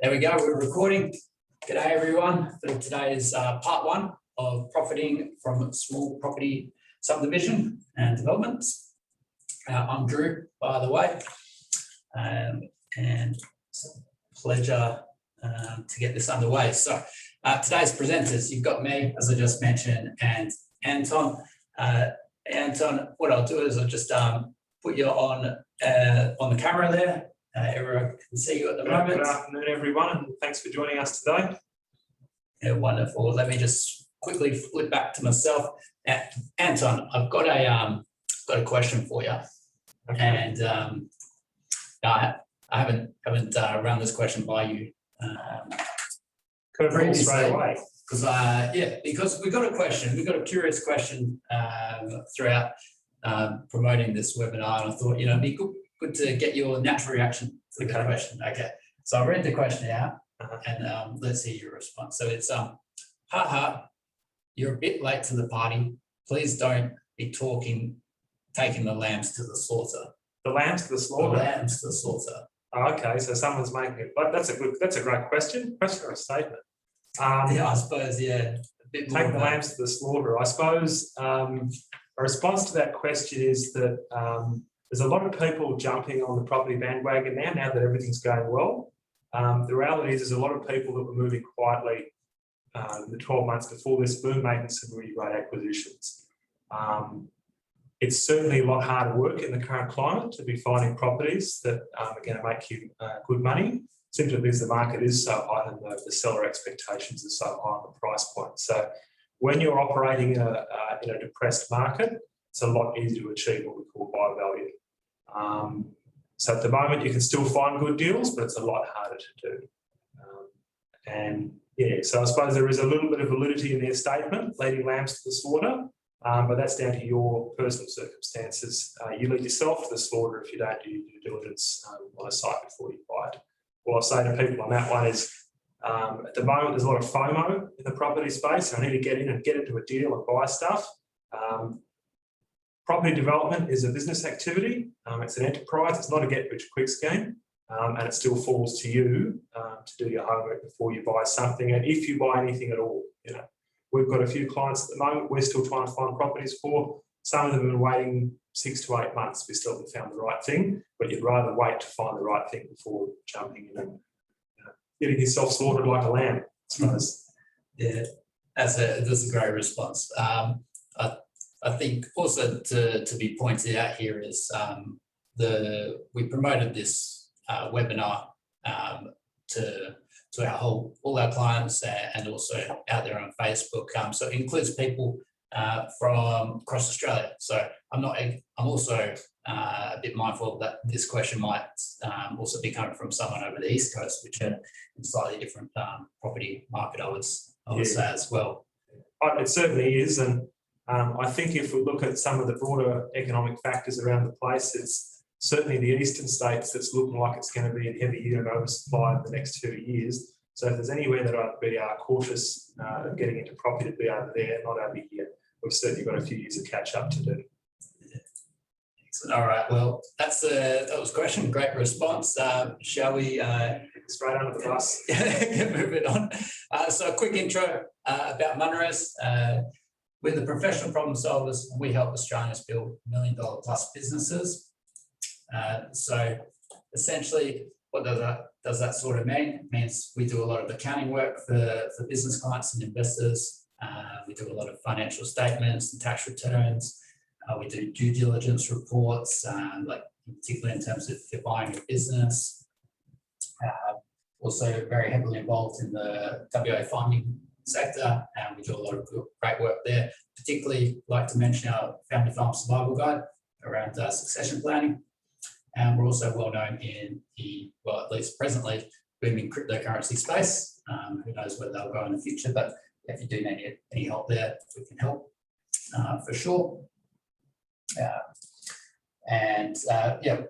There we go, we're recording. G'day everyone. Today's part one of profiting from small property subdivision and developments. I'm Drew, by the way, and it's a pleasure to get this underway. So today's presenters, you've got me, as I just mentioned, and Anton. Anton, what I'll do is I'll just put you on the camera there. Everyone can see you at the moment. Good afternoon, everyone, and thanks for joining us today. Yeah, wonderful. Let me just quickly flip back to myself. Anton, I've got a question for you, Okay. and I haven't run this question by you Curveball straight away. Because we got a curious question throughout promoting this webinar, and I thought it'd be good to get your natural reaction to the question. Okay, so I read the question out, and let's hear your response. So it's haha, you're a bit late to the party. Please don't be taking the lambs to the slaughter. The lambs to the slaughter. The lambs to the slaughter. Oh, okay, so someone's making it. But that's a great question. Question or a statement? Yeah, I suppose. Yeah, a bit more. Take the lambs to the slaughter. I suppose a response to that question is that there's a lot of people jumping on the property bandwagon now that everything's going well. The reality is there's a lot of people that were moving quietly the 12 months before this boom, making some really great acquisitions. It's certainly a lot harder work in the current climate to be finding properties that are going to make you good money, simply because the market is so high and the seller expectations are so high on the price point. So when you're operating in a depressed market, it's a lot easier to achieve what we call buy value. So at the moment, you can still find good deals, but it's a lot harder to do. So I suppose there is a little bit of validity in their statement, leading lambs to the slaughter, but that's down to your personal circumstances. You lead yourself to the slaughter if you don't do your due diligence on a site before you buy it. What I'll say to people on that one is, at the moment, there's a lot of FOMO in the property space. I need to get into a deal and buy stuff. Property development is a business activity. It's an enterprise. It's not a get-rich-quick scheme, and it still falls to you to do your homework before you buy something. And if you buy anything at all, we've got a few clients at the moment we're still trying to find properties for. Some of them have been waiting 6 to 8 months. We still haven't found the right thing, but you'd rather wait to find the right thing before jumping in and getting yourself slaughtered like a lamb, I suppose. Yeah, that's a great response. I think also to be pointed out here is we promoted this webinar to all our clients and also out there on Facebook. So it includes people from across Australia. So I'm also a bit mindful that this question might also be coming from someone over the East Coast, which are in slightly different property market, I would say as well. It certainly is, and I think if we look at some of the broader economic factors around the place, it's certainly the eastern states that's looking like it's going to be in heavy unit oversupply in the next 2 years. So if there's anywhere that I'd be cautious of getting into property, to be over there, not over here. We've certainly got a few years of catch up to do. Yeah. Excellent. All right. Well, that was a question. Great response. Shall we straight under the bus? Get moving on. So a quick intro about Munro. We're the professional problem solvers. We help Australians build $1 million plus businesses. So essentially, what does that sort of mean? It means we do a lot of accounting work for business clients and investors. We do a lot of financial statements and tax returns. We do due diligence reports, particularly in terms of if you're buying a business. Also very heavily involved in the WA farming sector, and we do a lot of great work there. Particularly like to mention our Family Farm Survival Guide around succession planning. And we're also well known in at least presently, booming cryptocurrency space. Who knows where they'll go in the future, but if you do need any help there, we can help for sure.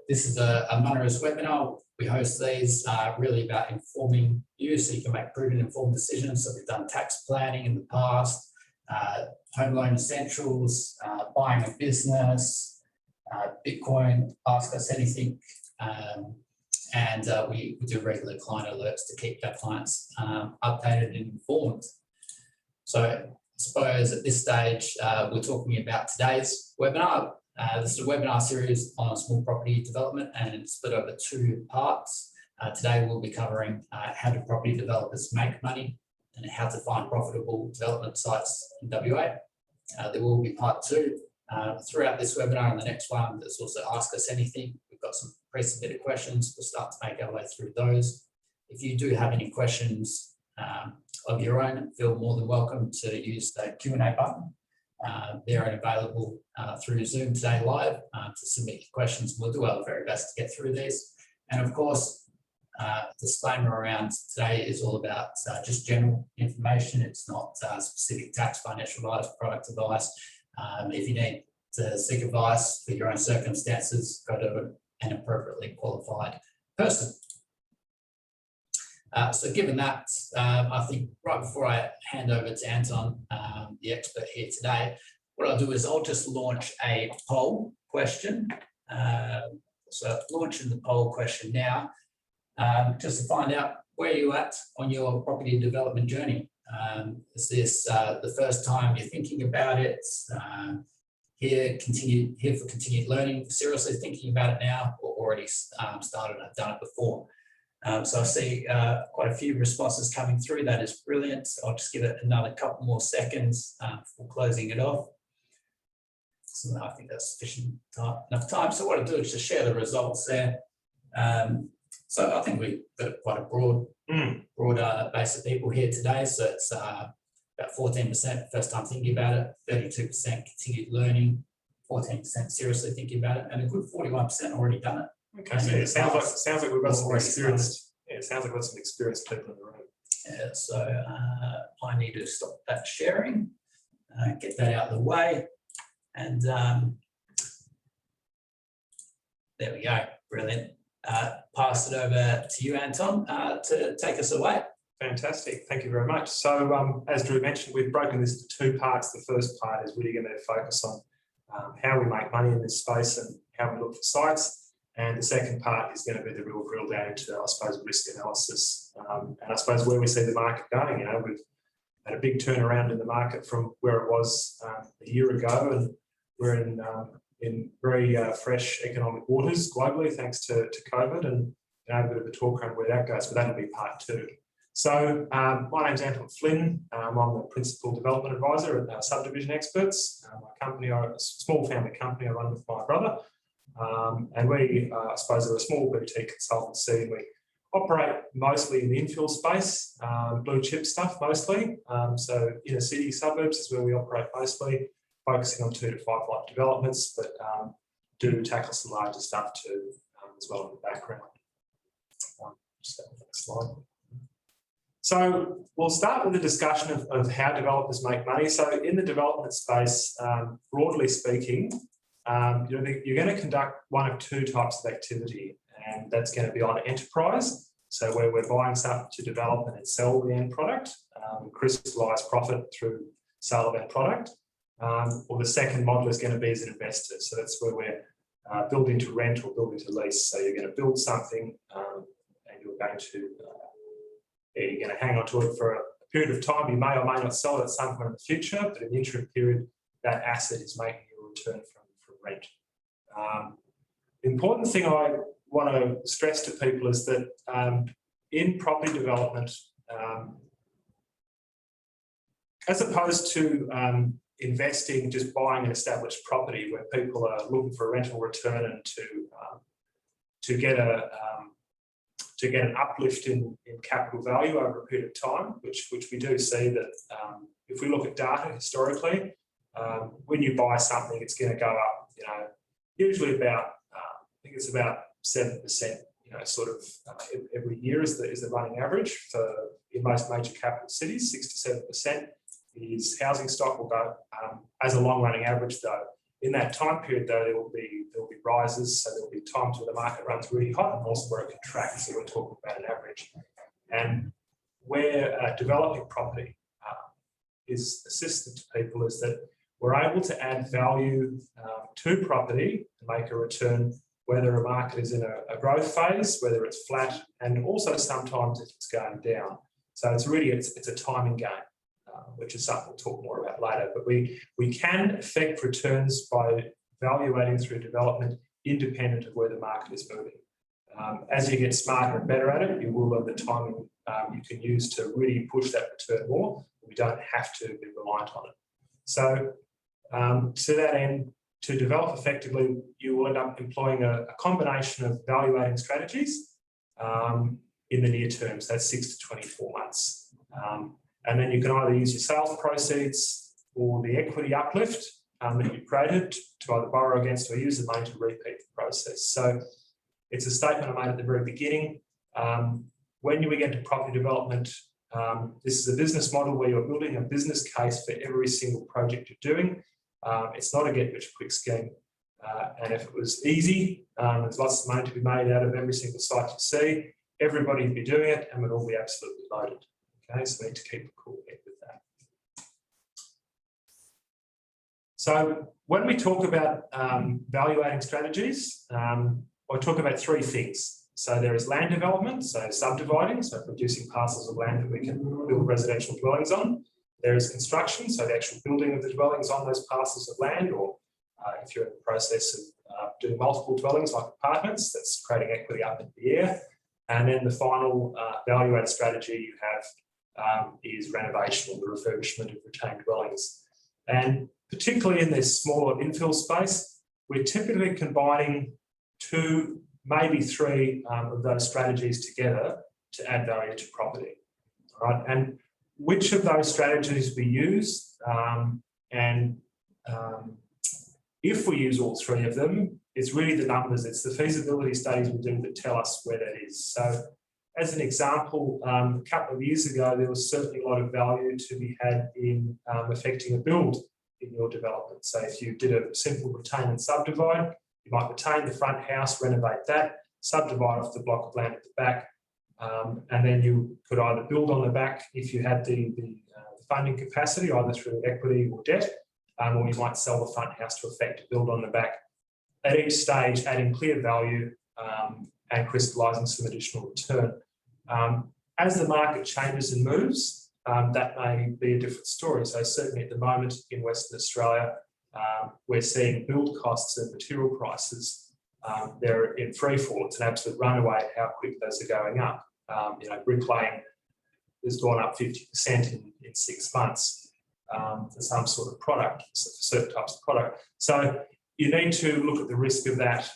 This is a Munro's webinar. We host these really about informing you so you can make prudent, informed decisions. So we've done tax planning in the past, home loan essentials, buying a business, Bitcoin, ask us anything, and we do regular client alerts to keep our clients updated and informed. So I suppose at this stage, we're talking about today's webinar. This is a webinar series on small property development, and it's split over 2 parts. Today we'll be covering how do property developers make money and how to find profitable development sites in WA. There will be part 2 throughout this webinar, and the next one that's also Ask Us Anything. We've got some pre-submitted questions. We'll start to make our way through those. If you do have any questions of your own, feel more than welcome to use the Q&A button. They're available through Zoom today live to submit your questions. We'll do our very best to get through these. And of course, disclaimer around today is all about just general information. It's not specific tax, financial advice, product advice. If you need to seek advice for your own circumstances, go to an appropriately qualified person. So given that, I think right before I hand over to Anton, the expert here today, what I'll do is I'll just launch a poll question. So launching the poll question now, just to find out where you're at on your property development journey. Is this the first time you're thinking about it? Here for continued learning, seriously thinking about it now, or already started and have done it before? So I see quite a few responses coming through. That is brilliant. I'll just give it another couple more seconds before closing it off. So I think that's sufficient enough time. So what I'll do is just share the results there. So I think we've got quite a broad base of people here today. So it's about 14% first time thinking about it, 32% continued learning, 14% seriously thinking about it, and a good 41% already done it. Okay, so it sounds like we've got some experienced. Yeah, it sounds like we've got some experienced people in the room. Yeah, so I need to stop that sharing, get that out of the way, and there we go. Brilliant. Pass it over to you, Anton, to take us away. Fantastic. Thank you very much. So as Drew mentioned, we've broken this into 2 parts. The first part is really going to focus on how we make money in this space and how we look for sites. And the second part is going to be the real drill down into, I suppose, risk analysis. And I suppose where we see the market going. You know, we've had a big turnaround in the market from where it was a year ago, and we're in very fresh economic waters globally, thanks to COVID, and a bit of a talk around where that goes, but that'll be part 2. So my name's Anton Flynn. I'm the Principal Development Advisor at Subdivision Experts. My company, a small family company I run with my brother. And we, I suppose, are a small boutique consultancy, and we operate mostly in the infill space, blue chip stuff mostly. So inner city suburbs is where we operate mostly, focusing on 2 to 5 lot developments, but do tackle some larger stuff too as well in the background. Just go to the next slide. So we'll start with a discussion of how developers make money. So in the development space, broadly speaking, you're going to conduct one of 2 types of activity, and that's going to be on enterprise. So where we're buying something to develop and then sell the end product, crystallise profit through sale of end product. Or the second model is going to be as an investor. So that's where we're building to rent or building to lease. So you're going to build something and you're going to hang on to it for a period of time. You may or may not sell it at some point in the future, but in the interim period, that asset is making you a return from rent. The important thing I want to stress to people is that in property development, as opposed to investing, just buying an established property where people are looking for a rental return and to get an uplift in capital value over a period of time, which we do see that if we look at data historically, when you buy something, it's going to go up, usually about, I think it's about 7%, sort of every year is the running average for in most major capital cities. 6 to 7% is housing stock will go as a long running average though. In that time period though, there will be rises, so there will be times where the market runs really hot and also where it contracts. So we're talking about an average. And where developing property is assistant to people is that we're able to add value to property and make a return whether a market is in a growth phase, whether it's flat, and also sometimes if it's going down. So it's really, it's a timing game, which is something we'll talk more about later. But we can affect returns by evaluating through development independent of where the market is moving. As you get smarter and better at it, you will learn the timing you can use to really push that return more. We don't have to be reliant on it. So to that end, to develop effectively, you will end up employing a combination of valuating strategies in the near term, so that's 6 to 24 months. And then you can either use your sales proceeds or the equity uplift that you've created to either borrow against or use the money to repeat the process. So it's a statement I made at the very beginning. When we get to property development, this is a business model where you're building a business case for every single project you're doing. It's not a get-rich-quick scheme. And if it was easy, there's lots of money to be made out of every single site you see. Everybody would be doing it and would all be absolutely loaded. Okay, so we need to keep a cool head with that. So when we talk about valuating strategies, I talk about three things. So there is land development, so subdividing, so producing parcels of land that we can build residential dwellings on. There is construction, so the actual building of the dwellings on those parcels of land, or if you're in the process of doing multiple dwellings like apartments, that's creating equity up in the air. And then the final value-add strategy you have is renovation or the refurbishment of retained dwellings. And particularly in this smaller infill space, we're typically combining 2, maybe 3 of those strategies together to add value to property. All right? And which of those strategies we use, if we use all 3 of them, it's really the numbers, it's the feasibility studies we do that tell us where that is. So as an example, a couple of years ago, there was certainly a lot of value to be had in affecting a build in your development. So if you did a simple retain and subdivide, you might retain the front house, renovate that, subdivide off the block of land at the back, and then you could either build on the back if you had the funding capacity, either through equity or debt, or you might sell the front house to effect a build on the back. At each stage, adding clear value and crystallising some additional return. As the market changes and moves, that may be a different story. So certainly at the moment in Western Australia, we're seeing build costs and material prices. They're in free fall. It's an absolute runaway at how quick those are going up. Bricklaying has gone up 50% in 6 months for some sort of product, for certain types of product. So you need to look at the risk of that.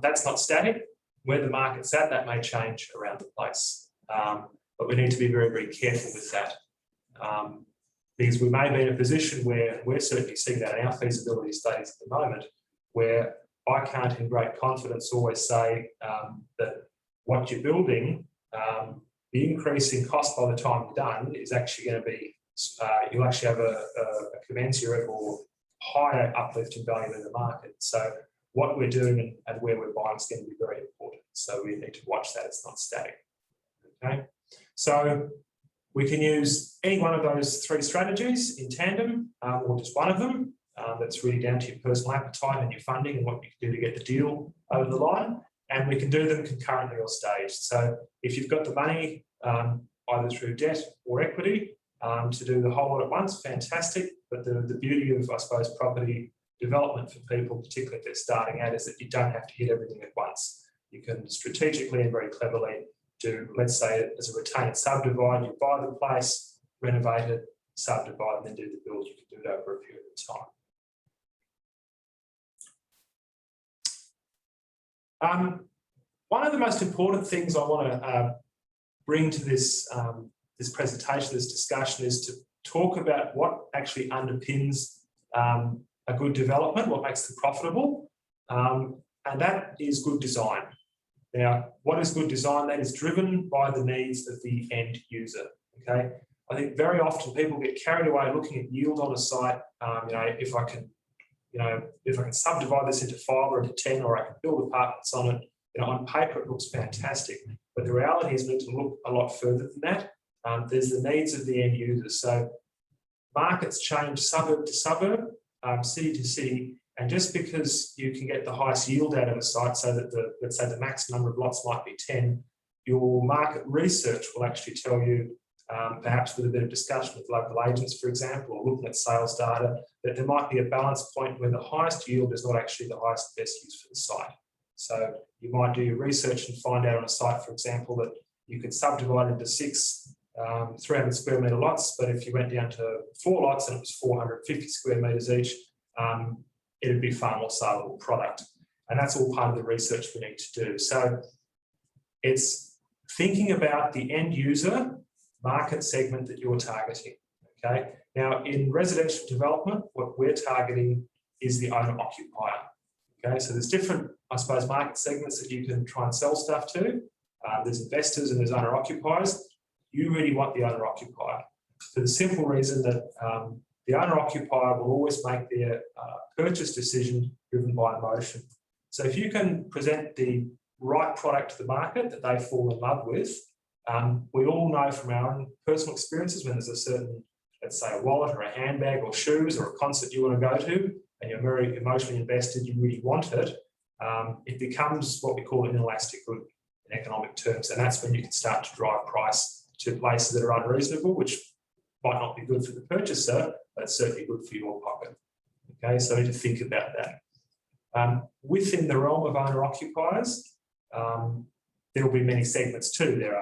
That's not static. Where the market's at, that may change around the place. But we need to be very, very careful with that. Because we may be in a position where we're certainly seeing that in our feasibility studies at the moment, where I can't in great confidence always say that what you're building, the increase in cost by the time you're done is actually going to be, you'll actually have a commensurate or higher uplift in value in the market. So what we're doing and where we're buying is going to be very important. So we need to watch that. It's not static. Okay. So we can use any one of those 3 strategies in tandem or just one of them. That's really down to your personal appetite and your funding and what you can do to get the deal over the line. And we can do them concurrently or staged. So if you've got the money, either through debt or equity, to do the whole lot at once, fantastic. But the beauty of, I suppose, property development for people, particularly if they're starting out, is that you don't have to hit everything at once. You can strategically and very cleverly do, let's say, as a retain and subdivide, you buy the place, renovate it, subdivide, and then do the build. You can do it over a period of time. One of the most important things I want to bring to this presentation, this discussion, is to talk about what actually underpins a good development, what makes them profitable, and that is good design. Now, what is good design? That is driven by the needs of the end user. Okay, I think very often people get carried away looking at yield on a site. If I can subdivide this into 5 or into 10, or I can build apartments on it, on paper it looks fantastic. But the reality is meant to look a lot further than that. There's the needs of the end user. So markets change suburb to suburb, city to city, And just because you can get the highest yield out of a site, so that let's say the max number of lots might be 10, your market research will actually tell you, perhaps with a bit of discussion with local agents, for example, or looking at sales data, that there might be a balance point where the highest yield is not actually the highest best use for the site. So you might do your research and find out on a site, for example, that you could subdivide into 6 300 square metre lots, but if you went down to 4 lots and it was 450 square metres each, it would be far more saleable product. And that's all part of the research we need to do. So it's thinking about the end user market segment that you're targeting. Okay. Now, in residential development, what we're targeting is the owner occupier. Okay. So there's different, I suppose, market segments that you can try and sell stuff to. There's investors and there's owner occupiers. You really want the owner occupier for the simple reason that the owner occupier will always make their purchase decision driven by emotion. So if you can present the right product to the market that they fall in love with, we all know from our own personal experiences when there's a certain, let's say, a wallet or a handbag or shoes or a concert you want to go to and you're very emotionally invested, you really want it, it becomes what we call an inelastic good in economic terms. And that's when you can start to drive price to places that are unreasonable, which might not be good for the purchaser, but it's certainly good for your pocket. Okay, so we need to think about that. Within the realm of owner occupiers, there will be many segments too. There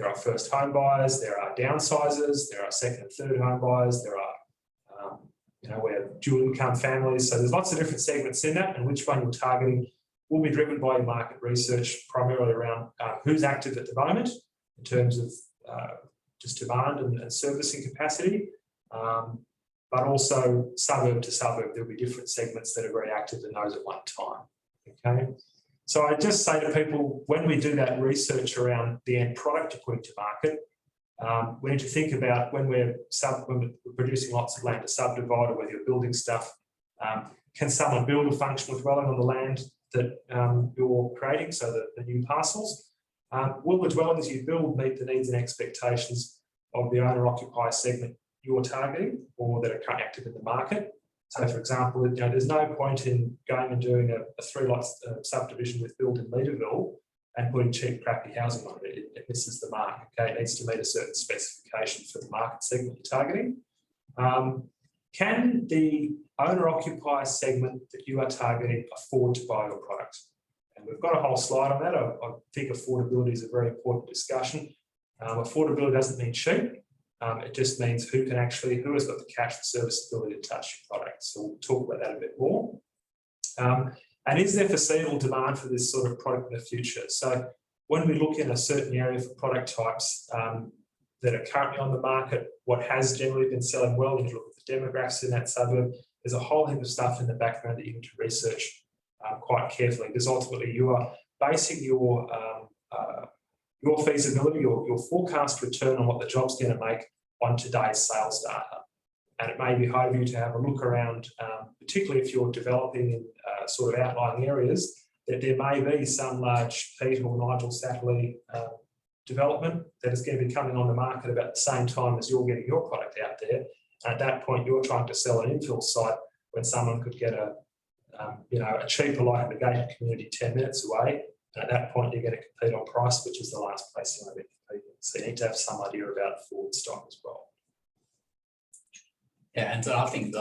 are first home buyers, there are downsizers, there are second and third home buyers, there are we have dual income families. So there's lots of different segments in that, and which one you're targeting will be driven by your market research, primarily around who's active at the moment in terms of just demand and servicing capacity, but also suburb to suburb, there'll be different segments that are very active in those at one time. Okay, so I just say to people, when we do that research around the end product you're putting to market, we need to think about when we're producing lots of land to subdivide, or whether you're building stuff, can someone build a functional dwelling on the land that you're creating, so the new parcels? Will the dwellings you build meet the needs and expectations of the owner-occupier segment you're targeting or that are currently active in the market? So, for example, there's no point in going and doing a 3-lot subdivision with build in Leaderville and putting cheap, crappy housing on it. It misses the mark. Okay, it needs to meet a certain specification for the market segment you're targeting. Can the owner-occupier segment that you are targeting afford to buy your product? And we've got a whole slide on that. I think affordability is a very important discussion. Affordability doesn't mean cheap. It just means who has got the cash and serviceability to touch your product. So we'll talk about that a bit more. And is there foreseeable demand for this sort of product in the future? So when we look in a certain area for product types that are currently on the market, what has generally been selling well, you look at the demographics in that suburb, there's a whole heap of stuff in the background that you need to research quite carefully, because ultimately you are basing your feasibility, your forecast return on what the job's going to make on today's sales data. And it may behove you to have a look around, particularly if you're developing in sort of outlying areas, that there may be some large Peter or Nigel Satterley development that is going to be coming on the market about the same time as you're getting your product out there. And at that point, you're trying to sell an infill site when someone could get a cheaper, like in the gated community 10 minutes away. And at that point, you're going to compete on price, which is the last place you want to be competing. So you need to have some idea about forward stock as well. Yeah, and so I think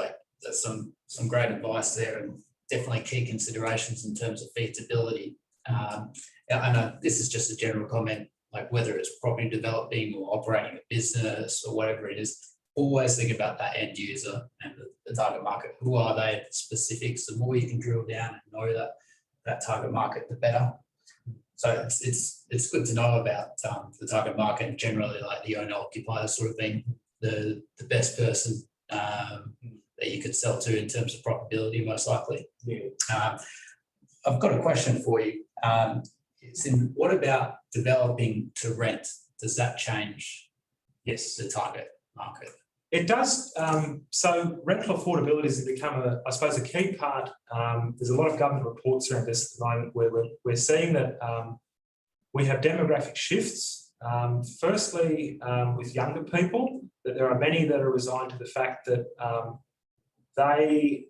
there's some great advice there, and definitely key considerations in terms of feasibility. I know this is just a general comment, like whether it's property developing or operating a business or whatever it is, always think about that end user and the target market. Who are they? The specifics. The more you can drill down and know that target market, the better. So it's good to know about the target market, and generally like the owner occupier sort of being the best person that you could sell to in terms of profitability, most likely. Yeah. I've got a question for you. What about developing to rent? Does that change? Yes, the target market. It does. So rental affordability has become, I suppose, a key part. There's a lot of government reports around this at the moment where we're seeing that we have demographic shifts. Firstly, with younger people, that there are many that are resigned to the fact that they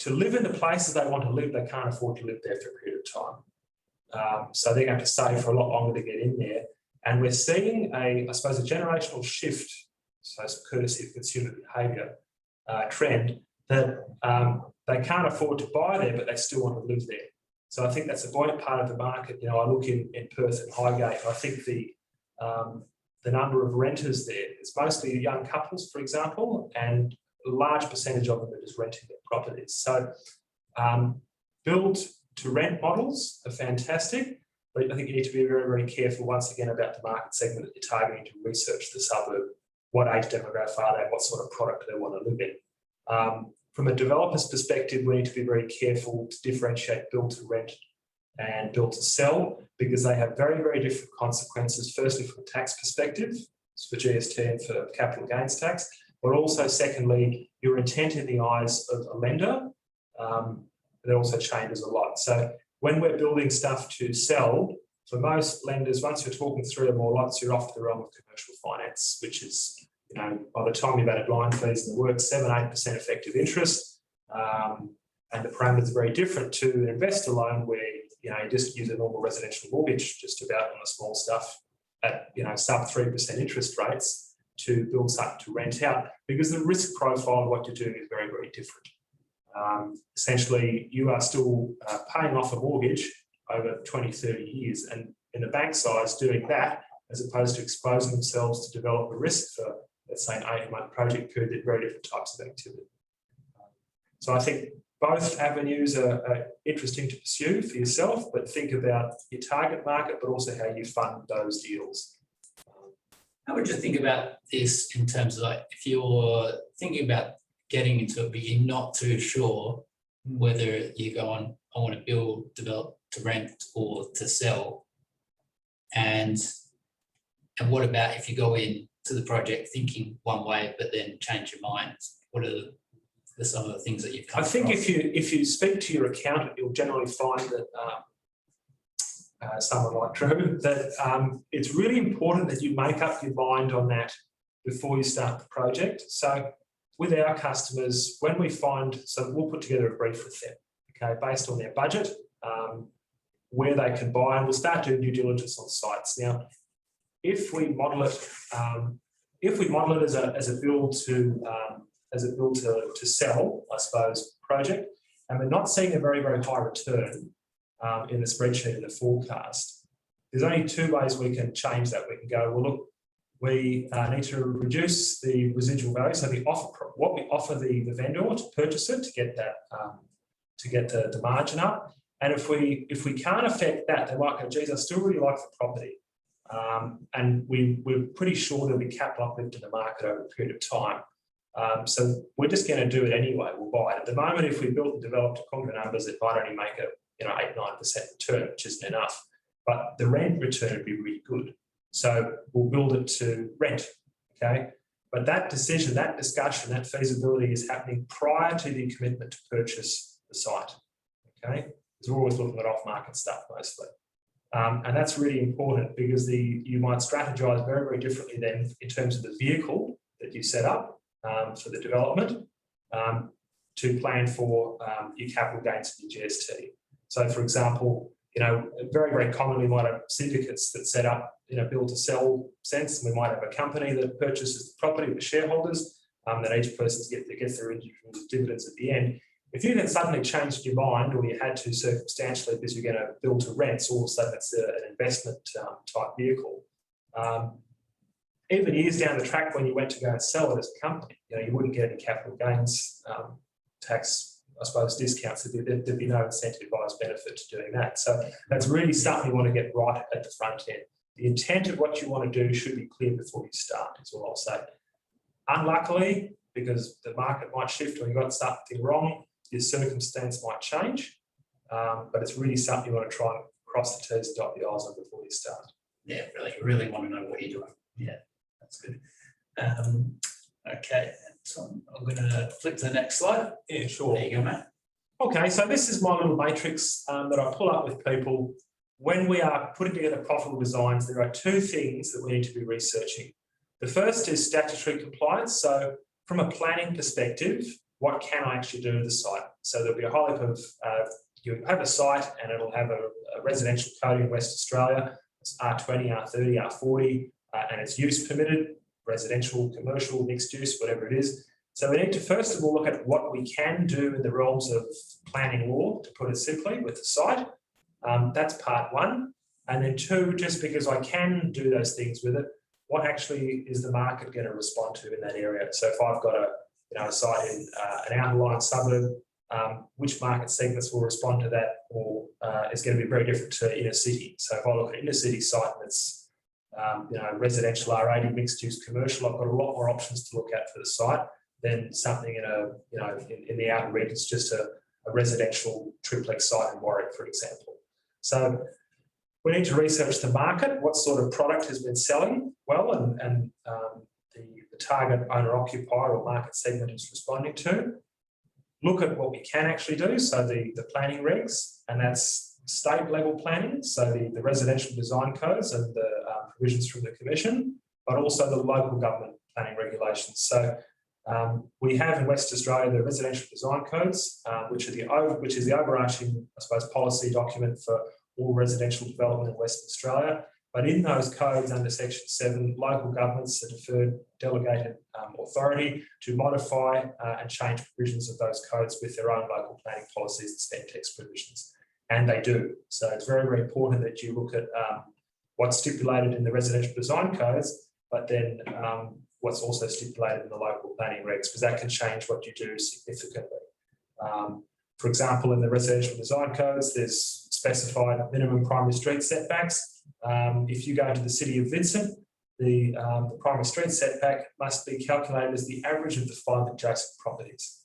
to live in the places they want to live, they can't afford to live there for a period of time. So they're going to save for a lot longer to get in there. And we're seeing I suppose, a generational shift, so it's courtesy of consumer behaviour trend, that they can't afford to buy there, but they still want to live there. So I think that's a buoyant part of the market. You know, I look in Perth and Highgate, I think the number of renters there, it's mostly young couples, for example, and a large percentage of them are just renting their properties. So build to rent models are fantastic, but I think you need to be very, very careful once again about the market segment that you're targeting, to research the suburb, what age demographic are they, what sort of product they want to live in. From a developer's perspective, we need to be very careful to differentiate build to rent and build to sell, because they have very, very different consequences. Firstly, from a tax perspective, for GST and for capital gains tax, but also secondly, your intent in the eyes of a lender, that also changes a lot. So when we're building stuff to sell, for most lenders, once you're talking through them or lots, you're off to the realm of commercial finance, which is, you know, by the time you've added line fees and the work, 7-8% effective interest. And the parameters are very different to an investor loan where, you know, you just use a normal residential mortgage just about on the small stuff at, you know, sub 3% interest rates to build something to rent out, because the risk profile of what you're doing is very, very different. Essentially, you are still paying off a mortgage over 20, 30 years, and in the bank side's doing that as opposed to exposing themselves to develop a risk for, let's say, an 8-month project period. They're very different types of activity. So I think both avenues are interesting to pursue for yourself, but think about your target market, but also how you fund those deals. How would you think about this in terms of, like, if you're thinking about getting into it, but you're not too sure whether you go on, I want to build, develop to rent or to sell, and what about if you go in to the project thinking one way but then change your mind? What are some of the things that you've come across? I think if you speak to your accountant, you'll generally find that someone like Drew, that it's really important that you make up your mind on that before you start the project. So with our customers, when we find, so we'll put together a brief with them, okay, based on their budget, where they can buy, and we'll start doing due diligence on sites. Now, if we model it as a build to sell, I suppose, project, and we're not seeing a very, very high return in the spreadsheet in the forecast, there's only two ways we can change that. We can go, well, look, we need to reduce the residual value, so what we offer the vendor to purchase it, to get that to get the margin up. And if we can't affect that, they might go, geez, I still really like the property, and we're pretty sure there'll be capital uplift in the market over a period of time. So we're just going to do it anyway. We'll buy it. At the moment, if we built and developed concrete numbers, it might only make a 8-9% return, which isn't enough. But the rent return would be really good. So we'll build it to rent, okay? But that decision, that discussion, that feasibility is happening prior to the commitment to purchase the site, okay? Because we're always looking at off-market stuff mostly. And that's really important, because you might strategize very, very differently then in terms of the vehicle that you set up for the development to plan for your capital gains and your GST. So, for example, you know, very, very commonly we might have syndicates that set up in a build to sell sense, and we might have a company that purchases the property with shareholders, that each person gets their individual dividends at the end. If you then suddenly changed your mind, or you had to circumstantially because you're going to build to rent, so all of a sudden it's an investment type vehicle. Even years down the track, when you went to go and sell it as a company, you know, you wouldn't get any capital gains tax, I suppose, discounts. There'd be no incentivised benefit to doing that. So that's really something you want to get right at the front end. The intent of what you want to do should be clear before you start, is all I'll say. Unluckily, because the market might shift or you got something wrong, your circumstance might change, but it's really something you want to try and cross the T's and dot the I's on before you start. Yeah, really want to know what you're doing. Yeah, that's good. Okay, so I'm going to flip to the next slide. Yeah, sure. There you go, mate. Okay, so this is my little matrix that I pull up with people. When we are putting together profitable designs, there are two things that we need to be researching. The first is statutory compliance. So from a planning perspective, what can I actually do to the site? So there'll be a whole heap of, you have a site and it'll have a residential code in West Australia. It's R20, R30, R40, and it's use permitted, residential, commercial, mixed use, whatever it is. So we need to first of all look at what we can do in the realms of planning law, to put it simply, with the site. That's part one. And then two, just because I can do those things with it, what actually is the market going to respond to in that area? So if I've got a site in an outlying suburb, which market segments will respond to that, or is going to be very different to inner city. So if I look at inner city site and it's residential R80, mixed use commercial, I've got a lot more options to look at for the site than something in the outer regions, just a residential triplex site in Warwick, for example. So we need to research the market, what sort of product has been selling well, and the target owner-occupier or market segment is responding to. Look at what we can actually do, so the planning regs, and that's state level planning, so the residential design codes and the provisions from the Commission, but also the local government planning regulations. So we have in West Australia the residential design codes, which is the overarching, I suppose, policy document for all residential development in Western Australia. But in those codes under Section 7, local governments are deferred delegated authority to modify and change provisions of those codes with their own local planning policies and spend text provisions. And they do. So it's very, very important that you look at what's stipulated in the residential design codes, but then what's also stipulated in the local planning regs, because that can change what you do significantly. For example, in the residential design codes, there's specified minimum primary street setbacks. If you go to the city of Vincent, the primary street setback must be calculated as the average of the 5 adjacent properties,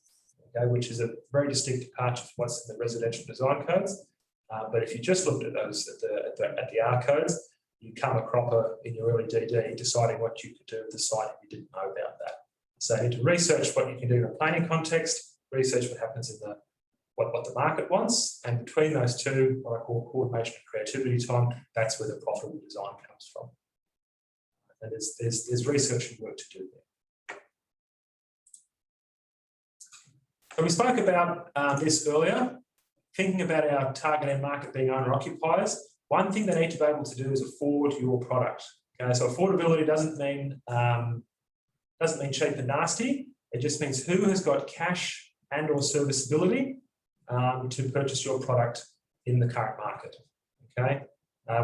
okay, which is a very distinct departure from what's in the residential design codes. But if you just looked at those at the R codes, you come a cropper in your early DD deciding what you could do with the site if you didn't know about that. So you need to research what you can do in a planning context, research what happens in what the market wants, and between those two, what I call coordination and creativity time, that's where the profitable design comes from. And there's research and work to do there. So we spoke about this earlier, thinking about our target end market being owner-occupiers. One thing they need to be able to do is afford your product. Okay, so affordability doesn't mean cheap and nasty. It just means who has got cash and or serviceability to purchase your product in the current market. Okay,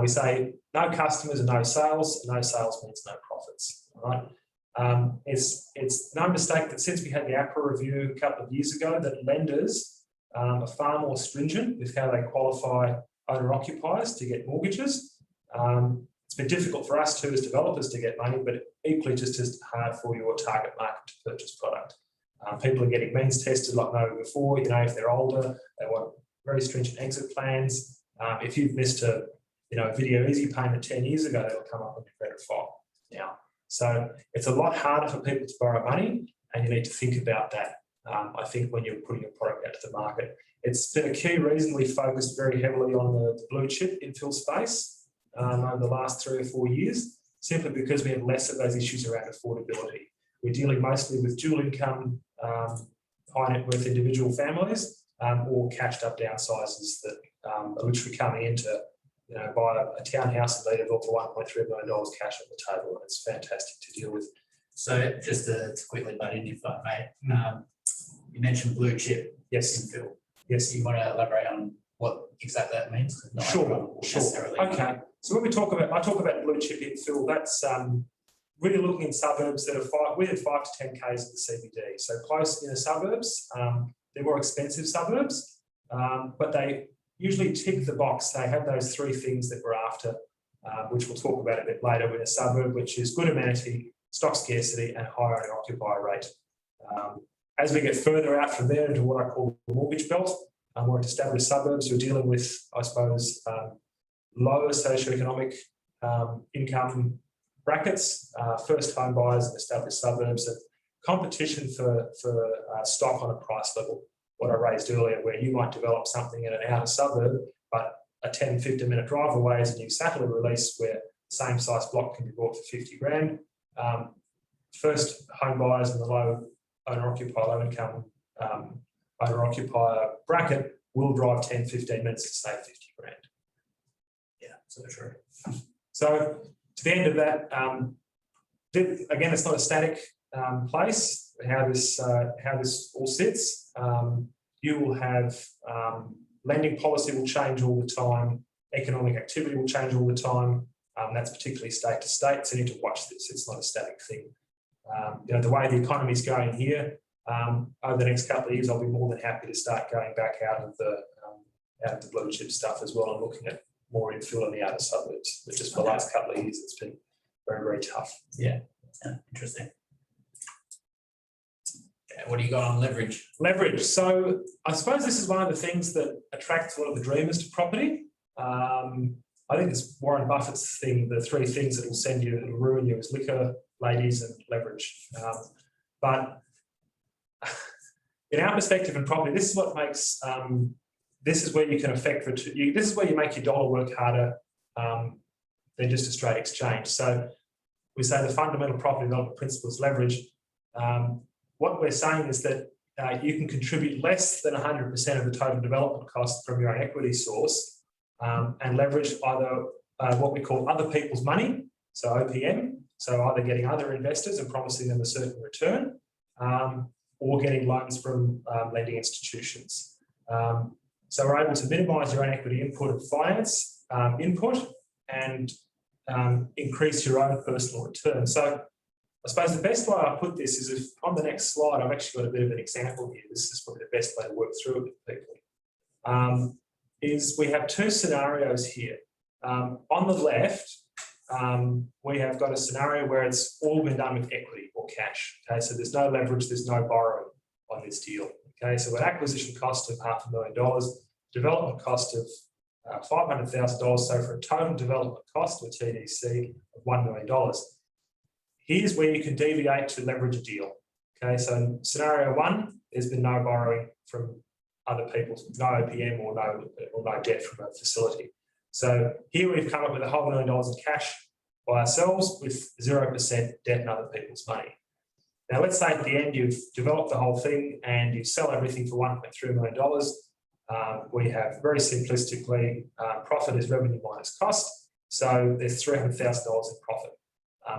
we say no customers and no sales. No sales means no profits. All right. It's no mistake that since we had the APRA review a couple of years ago, that lenders are far more stringent with how they qualify owner-occupiers to get mortgages. It's been difficult for us too as developers to get money, but equally just as hard for your target market to purchase product. People are getting means tested like never before. You know, if they're older, they want very stringent exit plans. If you've missed a video easy payment 10 years ago, that'll come up on your credit file now. So it's a lot harder for people to borrow money, and you need to think about that. I think when you're putting your product out to the market, it's been a key reason we focused very heavily on the blue chip infill space over the last 3 or 4 years, simply because we have less of those issues around affordability. We're dealing mostly with dual income, high net worth individual families, or cashed up downsizers that are literally coming in to buy a townhouse in Leederville for $1.3 million cash at the table, and it's fantastic to deal with. So just to quickly butt in, if I may, you mentioned blue chip infill. Yes. You want to elaborate on what exactly that means? Sure. Okay. So when I talk about blue chip infill, that's really looking in suburbs that are within 5 to 10 k's of the CBD. So close inner suburbs, they're more expensive suburbs, but they usually tick the box. They have those 3 things that we're after, which we'll talk about a bit later in a suburb, which is good amenity, stock scarcity, and high owner-occupier rate. As we get further out from there into what I call the mortgage belt, more established suburbs, you're dealing with, I suppose, lower socioeconomic income brackets, first home buyers in established suburbs, and competition for stock on a price level. What I raised earlier, where you might develop something in an outer suburb, but a 10-15 minute drive away is a new satellite release where the same size block can be bought for 50 grand. First home buyers in the low owner-occupied, low income owner occupier bracket will drive 10, 15 minutes to save 50 grand. Yeah, so true. So to the end of that, again, it's not a static place. How this all sits. You will have lending policy will change all the time. Economic activity will change all the time. That's particularly state to state. So you need to watch this. It's not a static thing. The way the economy is going here, over the next couple of years, I'll be more than happy to start going back out of the blue chip stuff as well and looking at more infill in the outer suburbs. But just for the last couple of years, it's been very, very tough. Yeah, interesting. What do you got on leverage? Leverage. So I suppose this is one of the things that attracts a lot of the dreamers to property. I think it's Warren Buffett's thing, the three things that will send you, that will ruin you is liquor, ladies and leverage. But in our perspective in property, this is what makes, this is where you can affect, this is where you make your dollar work harder than just a straight exchange. So we say the fundamental property development principle is leverage. What we're saying is that you can contribute less than 100% of the total development cost from your own equity source and leverage either what we call other people's money, so OPM, so either getting other investors and promising them a certain return or getting loans from lending institutions. So we're able to minimise your own equity input and finance input and increase your own personal return. So I suppose the best way I put this is if on the next slide, I've actually got a bit of an example here. This is probably the best way to work through it with people. Is we have two scenarios here. On the left, we have got a scenario where it's all been done with equity or cash. Okay, so there's no leverage, there's no borrowing on this deal. Okay, so an acquisition cost of $500,000, development cost of $500,000, so for a total development cost, or TDC, of $1 million. Here's where you can deviate to leverage a deal. Okay, so in scenario one, there's been no borrowing from other people, no OPM or no debt from a facility. So here we've come up with $500 million in cash by ourselves with 0% debt and other people's money. Now let's say at the end you've developed the whole thing and you sell everything for $1.3 million. We have very simplistically, profit is revenue minus cost. So there's $300,000 in profit.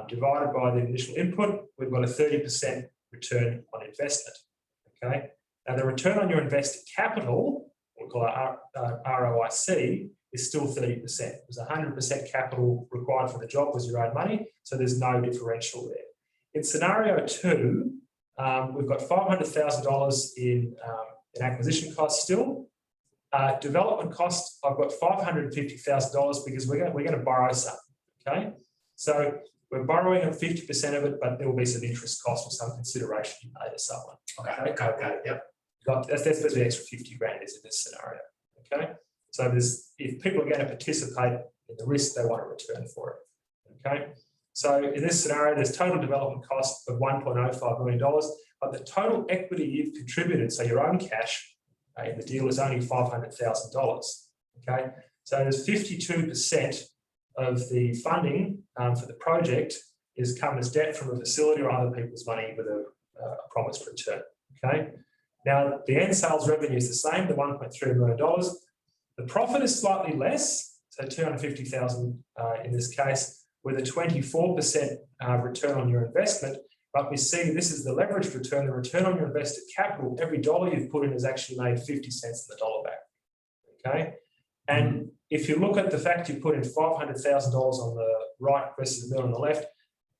Divided by the initial input, we've got a 30% return on investment. Okay. Now the return on your invested capital, we call it ROIC, is still 30%. There's 100% capital required for the job was your own money, so there's no differential there. In scenario two, we've got $500,000 in acquisition costs still. Development costs, I've got $550,000 because we're going to borrow some. Okay, so we're borrowing at 50% of it, but there will be some interest cost or some consideration you pay to someone. Okay, yep. That's the extra 50 grand is in this scenario. Okay, so if people are going to participate in the risk, they want a return for it. Okay, so in this scenario, there's total development cost of $1.05 million, but the total equity you've contributed, so your own cash in the deal, is only $500,000. Okay, so there's 52% of the funding for the project is come as debt from a facility or other people's money with a promised return. Okay. Now the end sales revenue is the same, the $1.3 million. The profit is slightly less, so $250,000 in this case, with a 24% return on your investment. But we see this is the leveraged return, the return on your invested capital. Every dollar you've put in has actually made 50 cents in the dollar back. Okay. And if you look at the fact you put in $500,000 on the right versus $1 million on the left,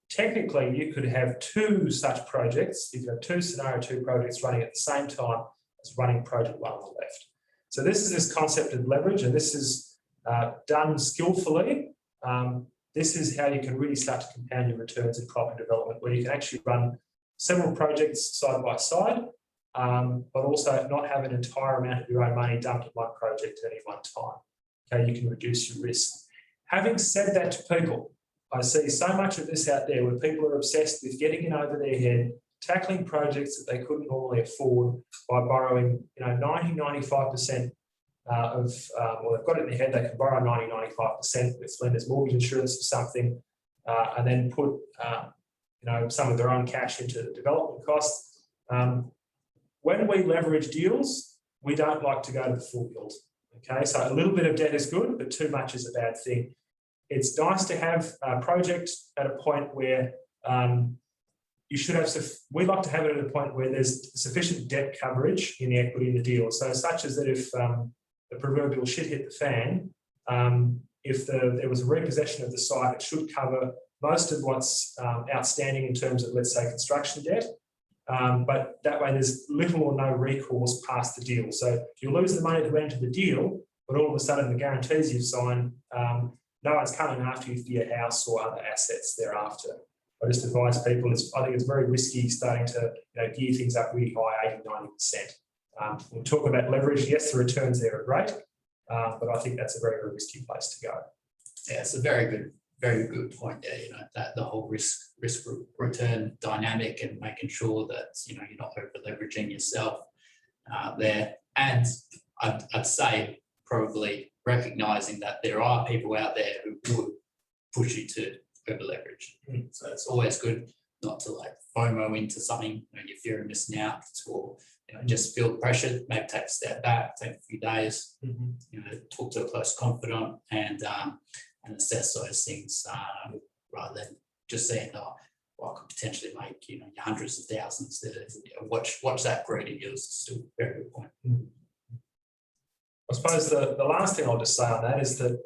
technically you could have two such projects. You could have two scenario two projects running at the same time as running project one on the left. So this is this concept of leverage, and this is done skillfully. This is how you can really start to compound your returns in property development, where you can actually run several projects side by side, but also not have an entire amount of your own money dumped in one project at any one time. Okay, you can reduce your risk. Having said that to people, I see so much of this out there where people are obsessed with getting in over their head, tackling projects that they couldn't normally afford by borrowing, 90, 95% well, they've got it in their head, they can borrow 90, 95% with lenders' mortgage insurance or something, and then put, some of their own cash into the development costs. when we leverage deals, we don't like to go to the full build. Okay, so a little bit of debt is good, but too much is a bad thing. It's nice to have a project at a point where you should have, we like to have it at a point where there's sufficient debt coverage in the equity in the deal. So such as that if the proverbial shit hit the fan, if there was a repossession of the site, it should cover most of what's outstanding in terms of, let's say, construction debt. But that way there's little or no recourse past the deal. So you lose the money to enter the deal, but all of a sudden the guarantees you've signed, no one's coming after you for your house or other assets thereafter. I just advise people, I think it's very risky starting to gear things up really high, 80, 90%. When we talk about leverage, yes, the returns there are great, but I think that's a very, very risky place to go. Yeah, it's a very good point there, that the whole risk return dynamic and making sure that, you're not over leveraging yourself there. And I'd say probably recognizing that there are people out there who would push you to over leverage. So it's always good not to like FOMO into something, you're fearing missing out, or just feel the pressure, maybe take a step back, take a few days, talk to a close confidant and assess those things rather than just saying, oh, well, I could potentially make your hundreds of thousands. Watch that greed of yours. It's still a very good point. I suppose the last thing I'll just say on that is that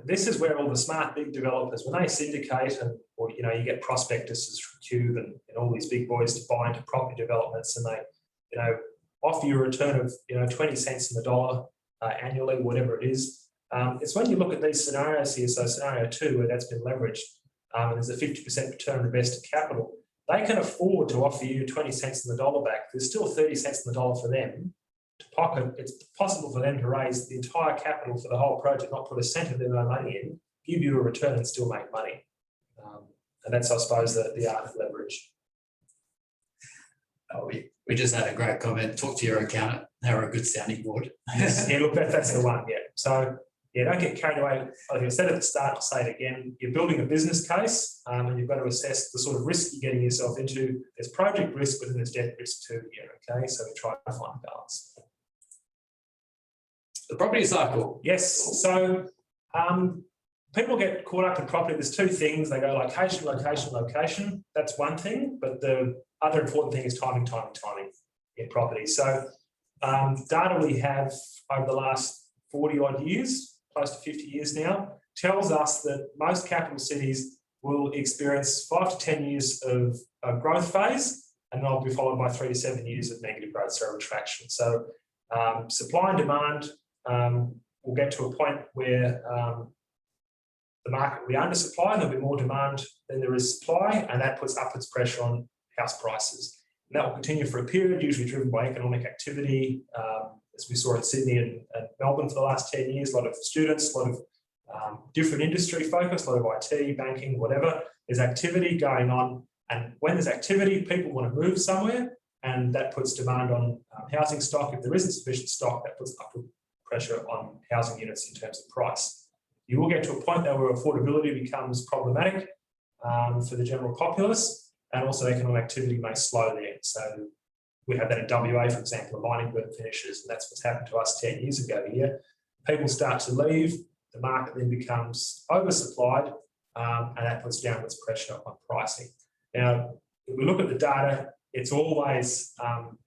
this is where all the smart big developers, when they syndicate or you get prospectuses from Cube and all these big boys to buy into property developments, and they offer you a return of 20 cents in the dollar annually, whatever it is. It's when you look at these scenarios here, so scenario 2 where that's been leveraged, and there's a 50% return on invested capital, they can afford to offer you 20 cents in the dollar back. There's still 30 cents in the dollar for them to pocket. It's possible for them to raise the entire capital for the whole project, not put a cent of their own money in, give you a return and still make money. And that's, I suppose, the art of leverage. Oh, we just had a great comment. Talk to your accountant. They're a good sounding board. Yeah, look, that's the one. Yeah. So don't get carried away. Like I said at the start, I'll say it again. You're building a business case, and you've got to assess the sort of risk you're getting yourself into. There's project risk, but then there's debt risk too here. Okay, so we try to find a balance. The property cycle. Yes. So people get caught up in property. There's two things. They go location, location, location. That's one thing. But the other important thing is timing, timing, timing in property. So data we have over the last 40 odd years, close to 50 years now, tells us that most capital cities will experience 5 to 10 years of a growth phase, and they'll be followed by 3 to 7 years of negative growth, so retraction. So supply and demand will get to a point where the market will be undersupplied, there'll be more demand than there is supply, and that puts upwards pressure on house prices. And that will continue for a period, usually driven by economic activity, as we saw in Sydney and Melbourne for the last 10 years, a lot of students, a lot of different industry focus, a lot of IT, banking, whatever. There's activity going on, and when there's activity, people want to move somewhere, and that puts demand on housing stock. If there isn't sufficient stock, that puts upward pressure on housing units in terms of price. You will get to a point though where affordability becomes problematic for the general populace, and also economic activity may slow there. So we have that in WA, for example, the mining boom finishes, and that's what's happened to us 10 years ago here. People start to leave, the market then becomes oversupplied, and that puts downwards pressure on pricing. Now, if we look at the data, it's always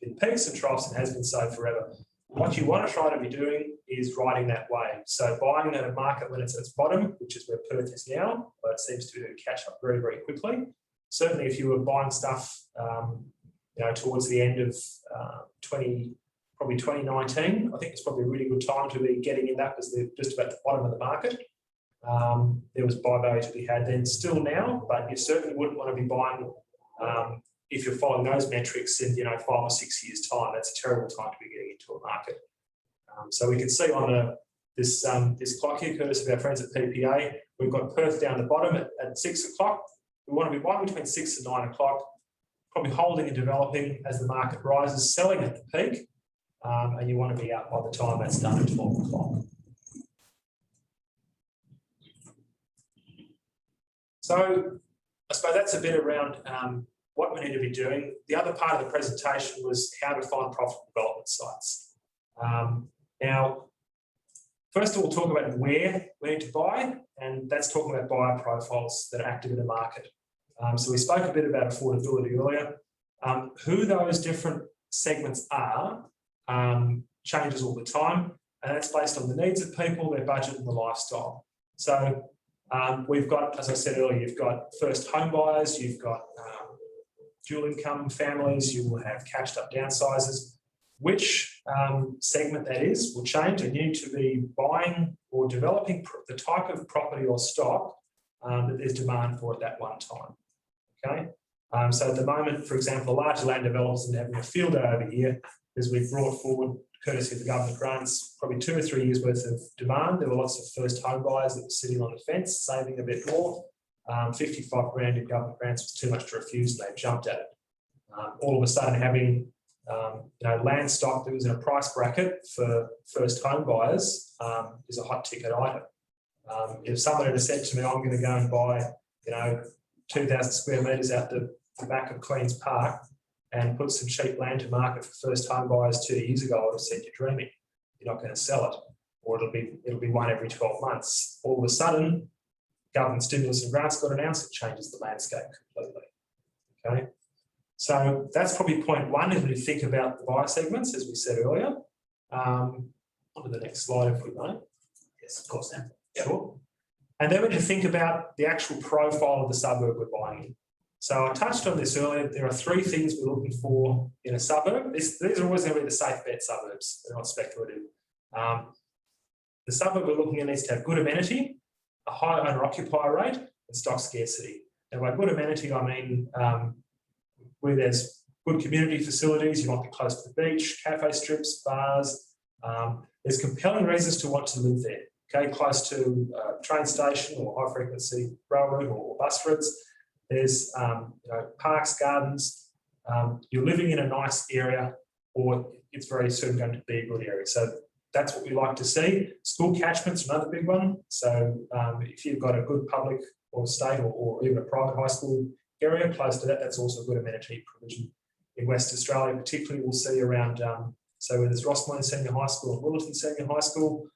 been peaks and troughs and has been so forever. What you want to try to be doing is riding that wave. So buying at a market when it's at its bottom, which is where Perth is now, but it seems to be able to catch up very, very quickly. Certainly if you were buying stuff towards the end of probably 2019, I think it's probably a really good time to be getting in that because they're just about the bottom of the market. There was buy value to be had then, still now, but you certainly wouldn't want to be buying if you're following those metrics in 5 or 6 years' time. That's a terrible time to be getting into a market. So we can see on this clock here, courtesy of our friends at PPA, we've got Perth down the bottom at 6 o'clock. We want to be buying between 6 and 9 o'clock, probably holding and developing as the market rises, selling at the peak, and you want to be out by the time that's done at 12 o'clock. So I suppose that's a bit around what we need to be doing. The other part of the presentation was how to find profitable development sites. Now, first of all, talk about where we need to buy, and that's talking about buyer profiles that are active in the market. So we spoke a bit about affordability earlier. Who those different segments are changes all the time, and that's based on the needs of people, their budget and the lifestyle. So we've got, as I said earlier, you've got first home buyers, you've got dual income families, you will have cashed up downsizers. Which segment that is will change, and you need to be buying or developing the type of property or stock that there's demand for at that one time. Okay, so at the moment, for example, large land developers are having a field day over here as we've brought forward, courtesy of the government grants, probably 2 or 3 years worth of demand. There were lots of first home buyers that were sitting on the fence, saving a bit more. 55 grand in government grants was too much to refuse, and they jumped at it. All of a sudden, having land stock that was in a price bracket for first home buyers is a hot ticket item. If someone had said to me, I'm going to go and buy, 2,000 square metres out the back of Queen's Park and put some cheap land to market for first home buyers 2 years ago, I would have said, you're dreaming. You're not going to sell it, or it'll be one every 12 months. All of a sudden, government stimulus and grants got announced, it changes the landscape completely. Okay. So that's probably point one as we think about the buyer segments, as we said earlier. On to the next slide, if we may. Yes, of course, Sam. Sure. And then when you think about the actual profile of the suburb we're buying in. So I touched on this earlier. There are 3 things we're looking for in a suburb. These are always going to be the safe bet suburbs. They're not speculative. The suburb we're looking at needs to have good amenity, a high owner-occupier rate, and stock scarcity. And by good amenity, I mean where there's good community facilities, you might be close to the beach, cafe strips, bars. There's compelling reasons to want to live there. Okay, close to a train station or high frequency rail route or bus routes. There's parks, gardens. You're living in a nice area, or it's very soon going to be a good area. So that's what we like to see. School catchment's another big one. So if you've got a good public or state or even a private high school area close to that, that's also good amenity provision. In West Australia, particularly, we'll see around, so there's Rossmoyne Senior High School and Willerton Senior High School.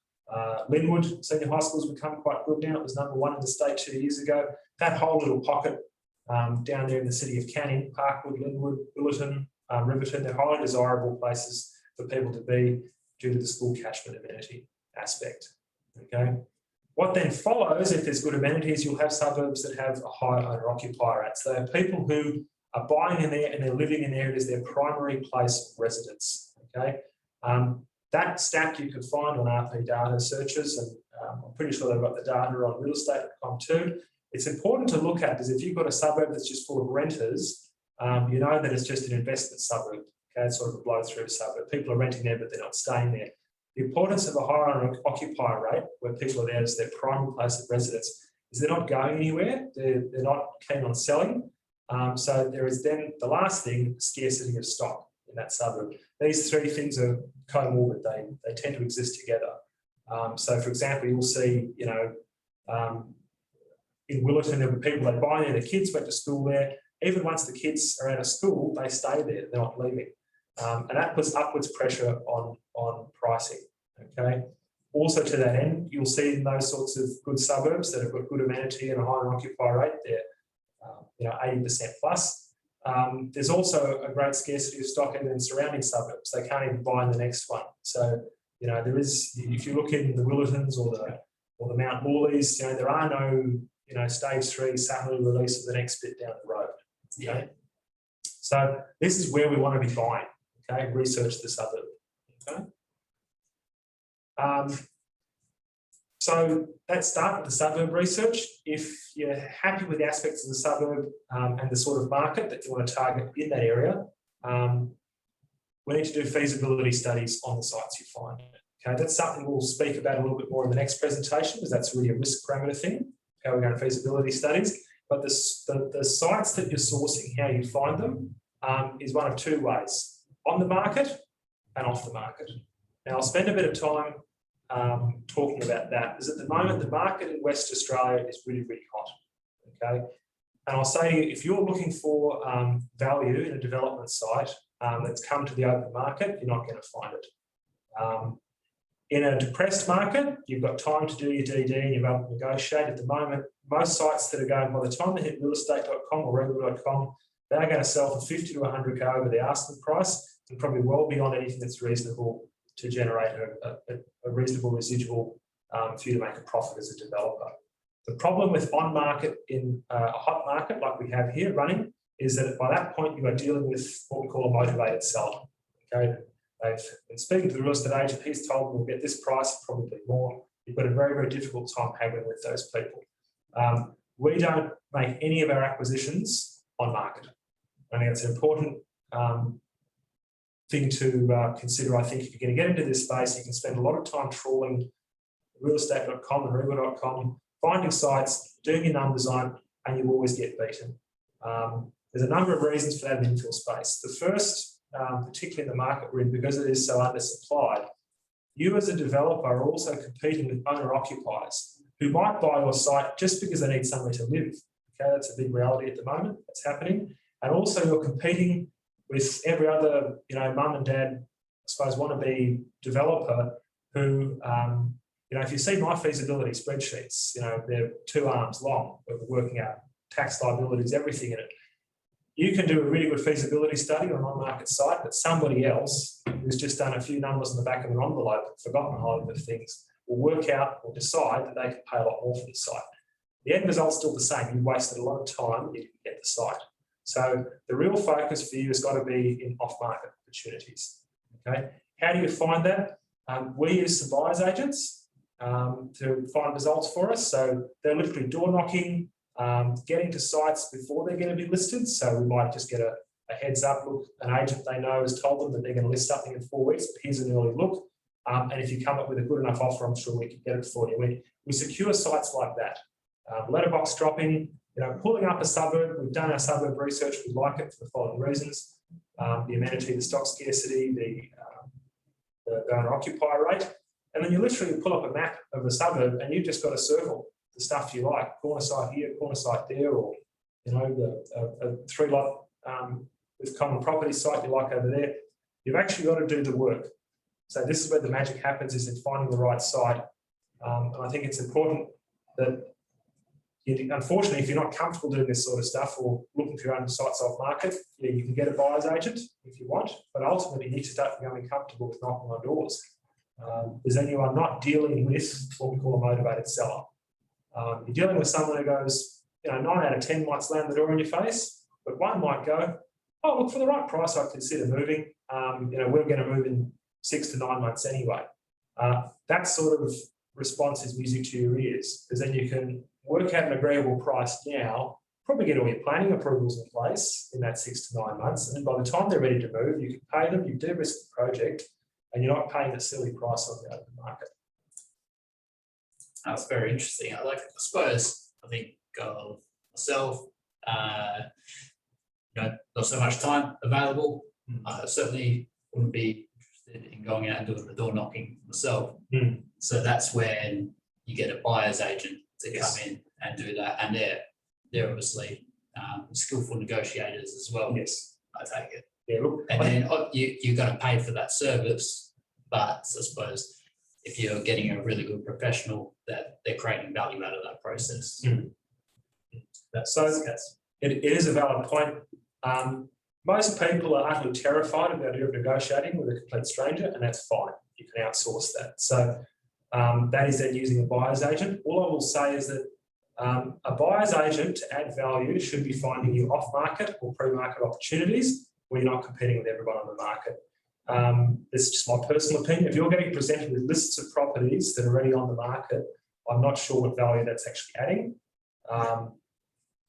Linwood Senior High School has become quite good now. It was #1 in the state 2 years ago. That whole little pocket down there in the city of Canning, Parkwood, Linwood, Willerton, Riverton, they're highly desirable places for people to be due to the school catchment amenity aspect. Okay. What then follows, if there's good amenities, you'll have suburbs that have a high owner-occupier rate. So they have people who are buying in there and they're living in there as their primary place of residence. Okay. That stat you can find on RP data searches, and I'm pretty sure they've got the data on realestate.com too. It's important to look at, because if you've got a suburb that's just full of renters, you know that it's just an investment suburb. Okay, it's sort of a blow-through suburb. People are renting there, but they're not staying there. The importance of a higher occupier rate, where people are there as their primary place of residence, is they're not going anywhere. They're not keen on selling. So there is then the last thing, scarcity of stock in that suburb. These 3 things are comorbid. They tend to exist together. So, for example, you'll see, in Willerton, there were people that buy there, their kids went to school there. Even once the kids are out of school, they stay there, they're not leaving. And that puts upwards pressure on pricing, okay? Also to that end, you'll see in those sorts of good suburbs that have got good amenity and a higher occupier rate, they're 80% plus. There's also a great scarcity of stock in surrounding suburbs. They can't even buy in the next one. So, there is, if you look in the Willertons or the Mount Morleys, there are no, stage 3 salary release of the next bit down the road. Okay. So this is where we want to be buying. Okay, research the suburb. Okay. So let's start with the suburb research. If you're happy with the aspects of the suburb and the sort of market that you want to target in that area, we need to do feasibility studies on the sites you find. Okay, that's something we'll speak about a little bit more in the next presentation, because that's really a risk parameter thing. Okay, we're going to feasibility studies, but the sites that you're sourcing, how you find them, is one of 2 ways: on the market and off the market. Now, I'll spend a bit of time talking about that, because at the moment the market in West Australia is really, really hot. Okay, And I'll say to you, if you're looking for value in a development site that's come to the open market, you're not going to find it. In a depressed market, you've got time to do your DD and you're able to negotiate. At the moment, most sites that are going, by the time they hit realestate.com or regular.com, they're going to sell for 50 to 100k over the asking price, and probably well beyond anything that's reasonable to generate a reasonable residual for you to make a profit as a developer. The problem with on market in a hot market like we have here running is that by that point you are dealing with what we call a motivated seller. Okay, they've been speaking to the real estate agent. He's told them we'll get this price, probably more. You've got a very, very difficult time haggling with those people. We don't make any of our acquisitions on market. I think it's an important thing to consider. I think if you're going to get into this space, you can spend a lot of time trawling realestate.com and regular.com, finding sites, doing your numbers on, and you always get beaten. There's a number of reasons for that in infill space. The first, particularly in the market we're in, because it is so undersupplied, you as a developer are also competing with owner-occupiers who might buy your site just because they need somewhere to live. Okay, that's a big reality at the moment. That's happening. And also you're competing with every other, mum and dad, I suppose, wannabe developer who, if you see my feasibility spreadsheets, they're 2 arms long, we're working out tax liabilities, everything in it. You can do a really good feasibility study on an on-market site, but somebody else who's just done a few numbers on the back of an envelope, forgotten a whole lot of things, will work out or decide that they can pay a lot more for the site. The end result's still the same. You've wasted a lot of time, you didn't get the site. So the real focus for you has got to be in off-market opportunities. Okay, how do you find that? We use some buyers agents to find results for us. So they're literally door knocking, getting to sites before they're going to be listed. So we might just get a heads up look. An agent they know has told them that they're going to list something in 4 weeks. But here's an early look. And if you come up with a good enough offer, I'm sure we can get it for you. We secure sites like that. Letterbox dropping, pulling up a suburb. We've done our suburb research. We like it for the following reasons: the amenity, the stock scarcity, the owner-occupier rate. And then you literally pull up a map of the suburb and you've just got to circle the stuff you like. Corner site here, corner site there, or, a 3-lot with common property site you like over there. You've actually got to do the work. So this is where the magic happens, is in finding the right site. And I think it's important that, unfortunately, if you're not comfortable doing this sort of stuff or looking for your own sites off market, you can get a buyer's agent if you want, but ultimately you need to start becoming comfortable with knocking on doors. Because then you are not dealing with what we call a motivated seller. You're dealing with someone who goes, 9 out of 10 might slam the door in your face, but one might go, oh, look, for the right price, I consider moving. We're going to move in 6 to 9 months anyway. That sort of response is music to your ears, because then you can work out an agreeable price now, probably get all your planning approvals in place in that 6 to 9 months, and then by the time they're ready to move, you can pay them, you de-risk the project, and you're not paying a silly price on the open market. That's very interesting. I think myself, not so much time available. I certainly wouldn't be interested in going out and doing the door knocking myself. So that's when you get a buyer's agent to come in and do that, and they're obviously skillful negotiators as well. Yes, I take it. Yeah, look, and then you're going to pay for that service, but I suppose if you're getting a really good professional, that they're creating value out of that process. It is a valid point. Most people are utterly terrified of the idea of negotiating with a complete stranger, and that's fine. You can outsource that. So that is then using a buyer's agent. All I will say is that a buyer's agent, to add value, should be finding you off-market or pre-market opportunities where you're not competing with everyone on the market. This is just my personal opinion. If you're getting presented with lists of properties that are already on the market, I'm not sure what value that's actually adding.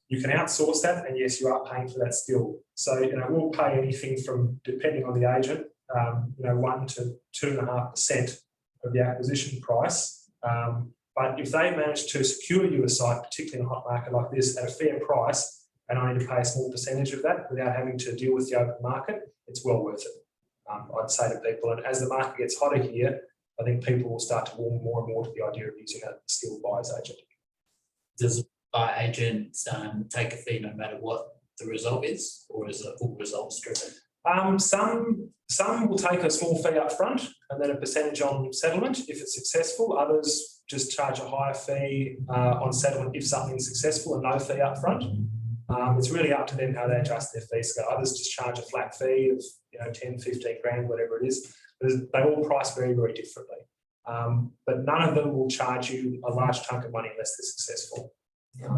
You can outsource that, and yes, you are paying for that still. So, we'll pay anything from, depending on the agent, 1 to 2.5% of the acquisition price. But if they manage to secure you a site, particularly in a hot market like this, at a fair price, and I need to pay a small percentage of that without having to deal with the open market, it's well worth it. I'd say to people, and as the market gets hotter here, I think people will start to warm more and more to the idea of using a skilled buyer's agent. buyer agent take a fee no matter what the result is, or is it all results driven? Some will take a small fee up front and then a percentage on settlement if it's successful. Others just charge a higher fee on settlement if something's successful and no fee up front. It's really up to them how they adjust their fee scale. Others just charge a flat fee of 10, 15 grand, whatever it is. They all price very, very differently. But none of them will charge you a large chunk of money unless they're successful.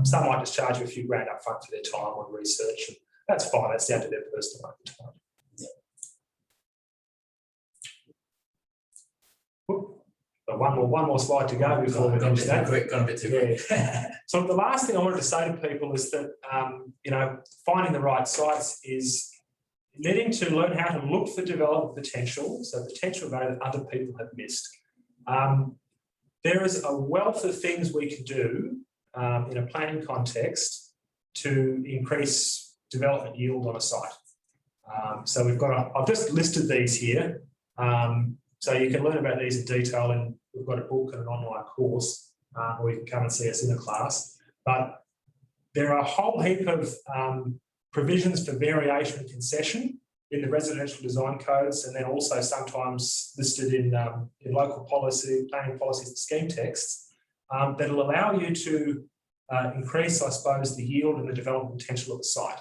Some might just charge you a few grand up front for their time on research, and that's fine. That's down to their personal time. One more slide to go before we finish that. Gone a bit too quick. So the last thing I wanted to say to people is that finding the right sites is needing to learn how to look for development potential, so potential value that other people have missed. There is a wealth of things we can do in a planning context to increase development yield on a site. So I've just listed these here. So you can learn about these in detail, and we've got a book and an online course, or you can come and see us in a class. But there are a whole heap of provisions for variation and concession in the residential design codes, and then also sometimes listed in local policy, planning policies and scheme texts that will allow you to increase, I suppose, the yield and the development potential of the site.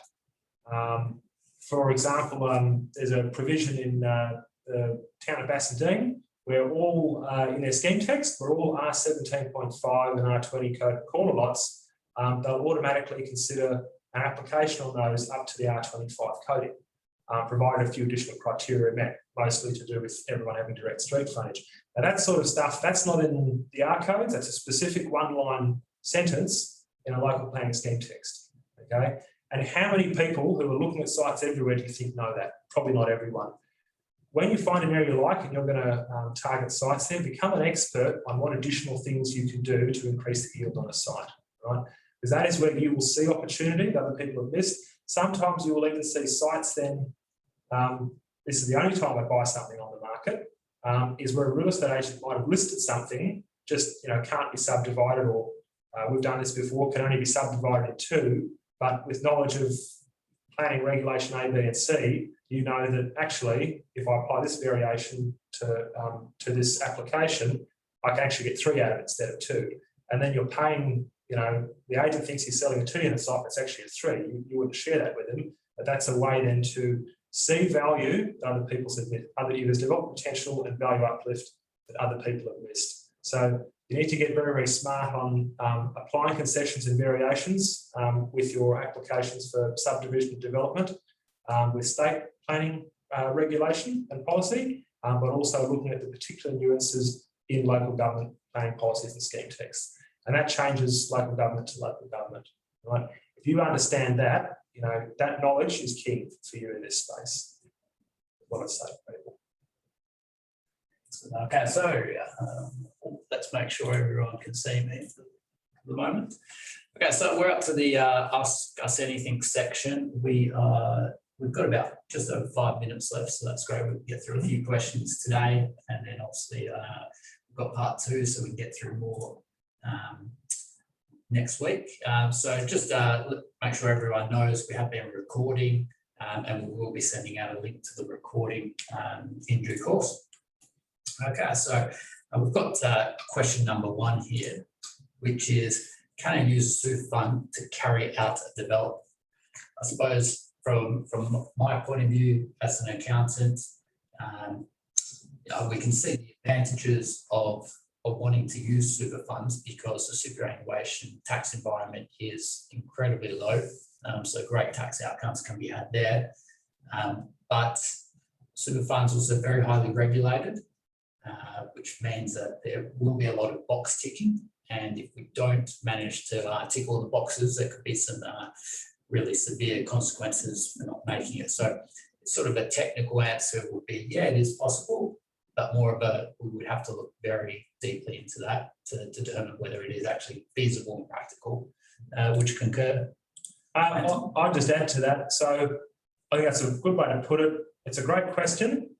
For example, there's a provision in the town of Bassendean where all, in their scheme text, where all R17.5 and R20 code corner lots, they'll automatically consider an application on those up to the R25 coding, provided a few additional criteria met, mostly to do with everyone having direct street frontage. Now that sort of stuff, that's not in the R codes, that's a specific one-line sentence in a local planning scheme text, okay? And how many people who are looking at sites everywhere do you think know that? Probably not everyone. When you find an area you like and you're going to target sites there, become an expert on what additional things you can do to increase the yield on a site, right? Because that is where you will see opportunity that other people have missed. Sometimes you will even see sites then, this is the only time I buy something on the market, is where a real estate agent might have listed something, just can't be subdivided, or we've done this before, can only be subdivided in two, but with knowledge of planning regulation A, B and C, you know that actually, if I apply this variation to this application, I can actually get 3 out of it instead of 2. And then you're paying, the agent thinks he's selling a 2-unit site, it's actually a 3. You wouldn't share that with him, but that's a way then to see value that other people submit, there's development potential and value uplift that other people have missed. So you need to get very, very smart on applying concessions and variations with your applications for subdivision development, with state planning regulation and policy, but also looking at the particular nuances in local government planning policies and scheme texts. And that changes local government to local government, right? If you understand that, that knowledge is key for you in this space. What I say to people. Okay, so let's make sure everyone can see me for the moment. Okay, so we're up to the Ask Us Anything section. We've got about just over 5 minutes left, so that's great. We'll get through a few questions today, and then obviously we've got part 2, so we can get through more next week. So just make sure everyone knows we have been recording, and we will be sending out a link to the recording in due course. Okay, so we've got question number 1 here, which is, can I use a super fund to carry out a development? I suppose from my point of view as an accountant, we can see the advantages of wanting to use super funds because the superannuation tax environment is incredibly low. So great tax outcomes can be had there. But super funds are also very highly regulated, which means that there will be a lot of box ticking. And if we don't manage to tick all the boxes, there could be some really severe consequences for not making it. So it's sort of a technical answer would be, yeah, it is possible, but more of we would have to look very deeply into that to determine whether it is actually feasible and practical. Would you concur? I'll just add to that. So I think that's a good way to put it. It's a great question.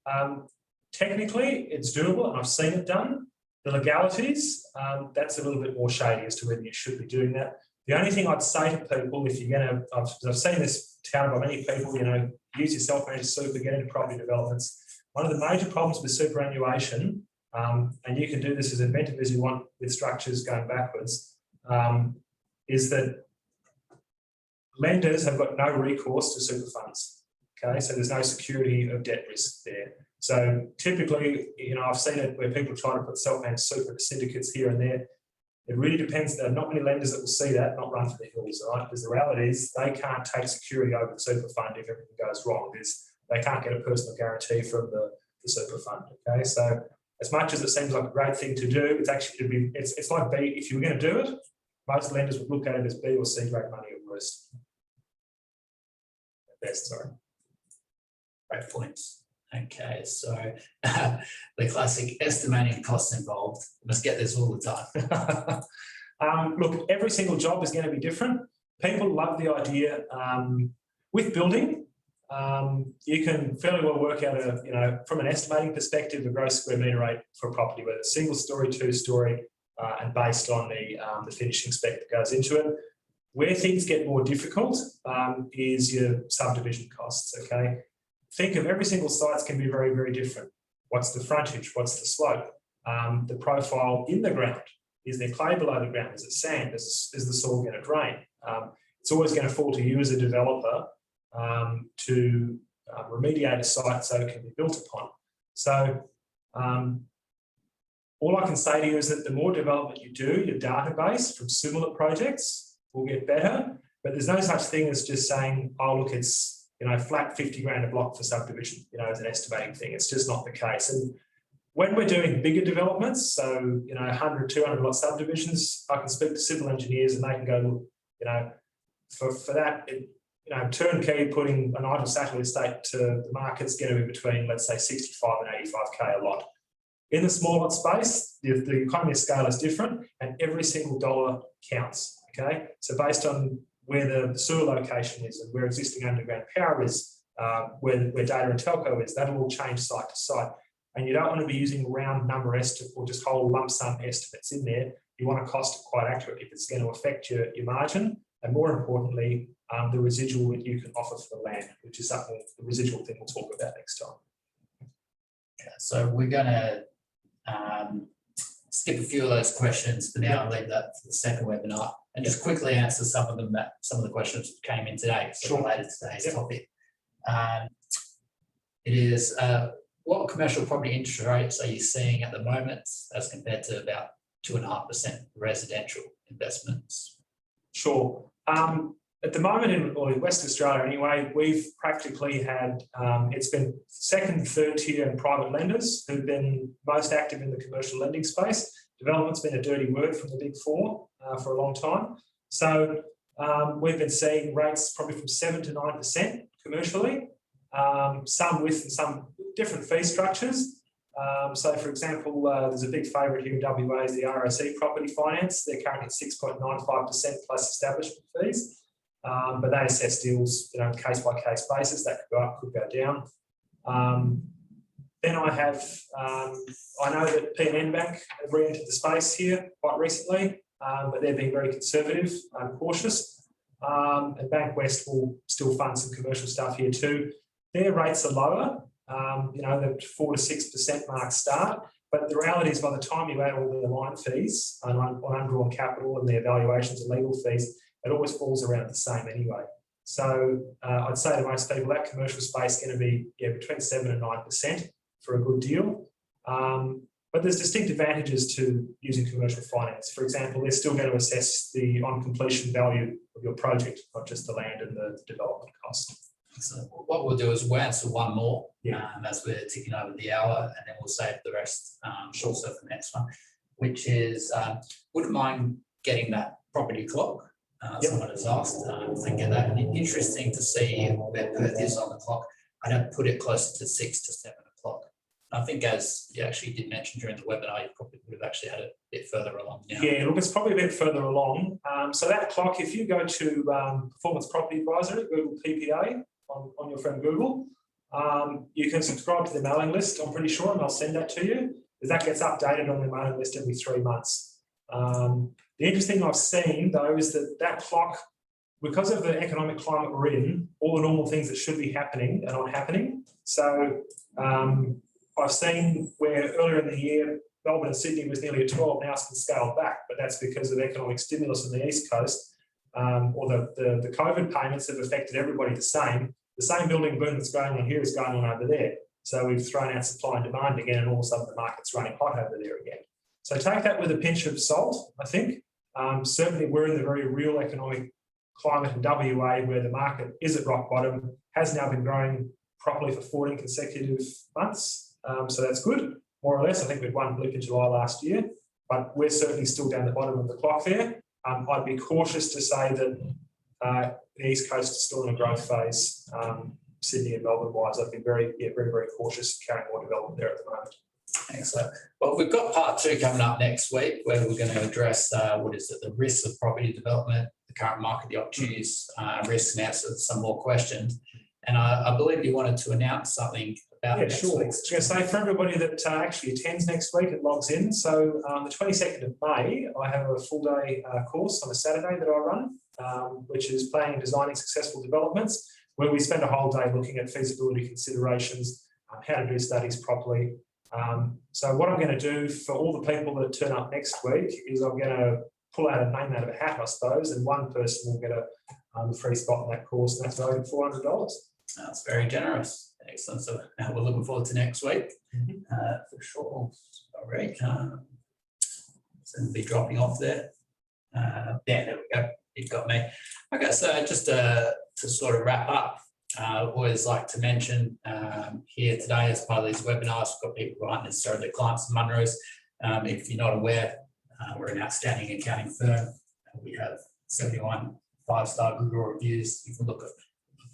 Technically, it's doable, and I've seen it done. The legalities, that's a little bit more shady as to whether you should be doing that. The only thing I'd say to people, if you're going to, I've seen this touted by many people, use your self-managed super, get into property developments. One of the major problems with superannuation, and you can do this as inventive as you want with structures going backwards, is that lenders have got no recourse to super funds. Okay, so there's no security of debt risk there. So typically, I've seen it where people try to put self-managed super into syndicates here and there. It really depends. There are not many lenders that will see that, not run for the hills, right? Because the reality is they can't take security over the super fund if everything goes wrong. They can't get a personal guarantee from the super fund. Okay, so as much as it seems like a great thing to do, it's actually it's like B. If you were going to do it, most lenders would look at it as B or C grade money at worst. At best, sorry. Great points. Okay, so the classic estimating costs involved. Must get this all the time. Look, every single job is going to be different. People love the idea. With building, you can fairly well work out from an estimating perspective, a gross square metre rate for a property, whether it's single story, two story, and based on the finishing spec that goes into it. Where things get more difficult is your subdivision costs. Okay. Think of every single site can be very, very different. What's the frontage? What's the slope? The profile in the ground. Is there clay below the ground? Is it sand? Is the soil going to drain? It's always going to fall to you as a developer to remediate a site so it can be built upon. So all I can say to you is that the more development you do, your database from similar projects will get better, but there's no such thing as just saying, oh, look, it's flat 50 grand a block for subdivision, as an estimating thing. It's just not the case. And when we're doing bigger developments, so, 100, 200 lot subdivisions, I can speak to civil engineers and they can go, look, for that, turnkey putting an idle satellite estate to the market's going to be between, let's say, 65 and 85K a lot. In the small lot space, the economy of scale is different and every single dollar counts, okay? So based on where the sewer location is and where existing underground power is, where data and telco is, that'll all change site to site. And you don't want to be using round number estimate or just whole lump sum estimates in there. You want to cost it quite accurately if it's going to affect your margin and, more importantly, the residual that you can offer for the land, which is something, the residual thing we'll talk about next time. Okay, so we're going to skip a few of those questions for now and leave that for the second webinar and just quickly answer some of the questions that came in today, related to today's topic. It is what commercial property interest rates are you seeing at the moment as compared to about 2.5% residential investments? Sure. At the moment in West Australia anyway, we've practically had, it's been second, third tier and private lenders who've been most active in the commercial lending space. Development's been a dirty word from the big four for a long time. So we've been seeing rates probably from 7 to 9% commercially, some with and some different fee structures. So for example, there's a big favourite here in WA is the RSE property finance. They're currently at 6.95% plus establishment fees. But they assess deals, case by case basis. That could go up, could go down. Then I have, I know that P&N Bank have re-entered the space here quite recently, but they're being very conservative and cautious. And Bank West will still fund some commercial stuff here too. Their rates are lower, the 4 to 6% mark start. But the reality is by the time you add all the line fees on undrawn capital and the evaluations and legal fees, it always falls around the same anyway. So I'd say to most people that commercial space is going to be between 7 and 9% for a good deal. But there's distinct advantages to using commercial finance. For example, they're still going to assess the on completion value of your project, not just the land and the development cost. So what we'll do is we'll answer one more as we're ticking over the hour, and then we'll save the rest shorter for the next one, which is wouldn't mind getting that property clock. Someone has asked to get that. And interesting to see where Perth is on the clock. I don't put it closer to 6 to 7 o'clock. I think, as you actually did mention during the webinar, you probably would have actually had it a bit further along now. Yeah, look, it's probably a bit further along. So that clock, if you go to Performance Property Advisory, Google PPA on your friend Google, you can subscribe to the mailing list, I'm pretty sure, and I'll send that to you, because that gets updated on the mailing list every 3 months. The interesting thing I've seen though is that clock, because of the economic climate we're in, all the normal things that should be happening are not happening. So I've seen where earlier in the year, Melbourne and Sydney was nearly at 12, now it's been scaled back, but that's because of economic stimulus on the East Coast, or the COVID payments have affected everybody the same. The same building boom that's going on here is going on over there. So we've thrown out supply and demand again, and all of a sudden the market's running hot over there again. So take that with a pinch of salt, I think. Certainly we're in the very real economic climate in WA where the market is at rock bottom, has now been growing properly for 14 consecutive months. So that's good, more or less. I think we'd one blip in July last year, but we're certainly still down the bottom of the clock there. I'd be cautious to say that the East Coast is still in a growth phase. Sydney and Melbourne wise, I've been very, very cautious carrying more development there at the moment. Excellent. Well, we've got part 2 coming up next week, where we're going to address the risks of property development, the current market, the opportunities, risks, and answer some more questions. And I believe you wanted to announce something about next week. I was going to say for everybody that actually attends next week and logs in. So the 22nd of May, I have a full day course on a Saturday that I run, which is planning and designing successful developments, where we spend a whole day looking at feasibility considerations, how to do studies properly. So what I'm going to do for all the people that turn up next week is I'm going to pull out a name out of a hat, I suppose, and one person will get a free spot in that course, and that's valued at $400. That's very generous. Excellent. So now we're looking forward to next week for sure. Sorry, so it'll be dropping off there. Yeah, there we go. You've got me. Okay, so just to sort of wrap up, always like to mention here today as part of these webinars, we've got people who aren't necessarily clients of Munro's. If you're not aware, we're an outstanding accounting firm. We have 71 5-star Google reviews. You can look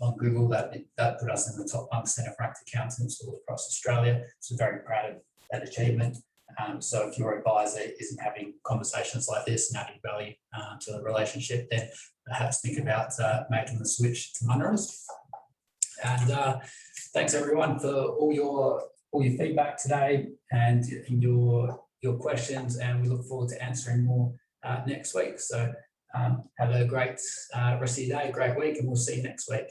on Google, that put us in the top 1% of ranked accountants all across Australia. So very proud of that achievement. So if your advisor isn't having conversations like this and adding value to the relationship, then perhaps think about making the switch to Munro's. And thanks everyone for all your feedback today and your questions, and we look forward to answering more next week. So have a great rest of your day, a great week, and we'll see you next week.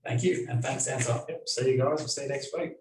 Thank you, and thanks, Anton. Yep, see you guys. We'll see you next week.